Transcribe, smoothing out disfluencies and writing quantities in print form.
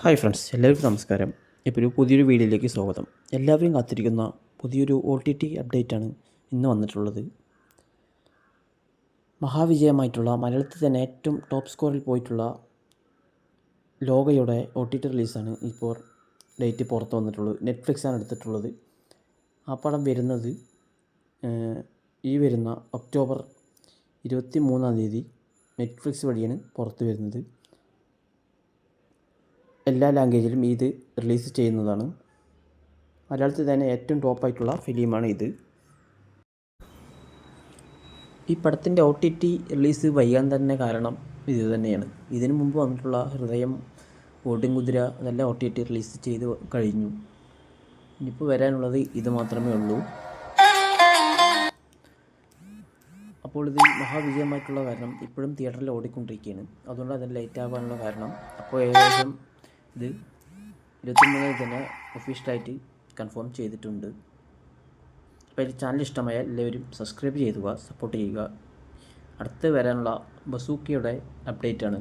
Hi friends, എല്ലാവർക്കും നമസ്കാരം. ഇപ്പോൾ ഒരു പുതിയൊരു വീഡിയോയിലേക്ക് സ്വാഗതം. എല്ലാവരും കാത്തിരിക്കുന്ന പുതിയൊരു OTT അപ്ഡേറ്റാണ് ഇന്ന് വന്നിട്ടുള്ളത്. മഹാവിജയമായിട്ടുള്ള മലയാളത്തിൽ തന്നെ ഏറ്റവും ടോപ്പ് സ്കോറിൽ പോയിട്ടുള്ള ലോകയുടെ OTT റിലീസാണ് ഇപ്പോൾ ഡേറ്റ് പുറത്ത് വന്നിട്ടുള്ളത്. നെറ്റ്ഫ്ലിക്സാണ് എടുത്തിട്ടുള്ളത്. ആ പടം വരുന്നത് ഈ വരുന്ന ഒക്ടോബർ 23 നെറ്റ്ഫ്ലിക്സ് വഴിയാണ് പുറത്ത് വരുന്നത്. എല്ലാ ലാംഗ്വേജിലും ഇത് റിലീസ് ചെയ്യുന്നതാണ്. മലയാളത്തിൽ തന്നെ ഏറ്റവും ടോപ്പായിട്ടുള്ള ഫിലിമാണ് ഇത്. ഈ പടത്തിൻ്റെ OTT റിലീസ് വൈകാൻ തന്നെ കാരണം ഇത് തന്നെയാണ്. ഇതിനു മുമ്പ് വന്നിട്ടുള്ള ഹൃദയം, ഓടുംകുതിര അതെല്ലാം OTT റിലീസ് ചെയ്ത് കഴിഞ്ഞു. ഇനിയിപ്പോൾ വരാനുള്ളത് ഇത് മാത്രമേ ഉള്ളൂ. അപ്പോൾ ഇത് മഹാവിജയമായിട്ടുള്ള കാരണം ഇപ്പോഴും തിയേറ്ററിൽ ഓടിക്കൊണ്ടിരിക്കുകയാണ്. അതുകൊണ്ട് അതിന് ലേറ്റ് ആകാനുള്ള കാരണം. അപ്പോൾ ഏകദേശം ഇത് 23 തന്നെ ഒഫീഷ്യലായിട്ട് കൺഫേം ചെയ്തിട്ടുണ്ട്. അപ്പോൾ ഈ ചാനൽ ഇഷ്ടമായാൽ എല്ലാവരും സബ്സ്ക്രൈബ് ചെയ്യുക, സപ്പോർട്ട് ചെയ്യുക. അടുത്ത് വരാനുള്ള ബസൂക്കയുടെ അപ്ഡേറ്റാണ്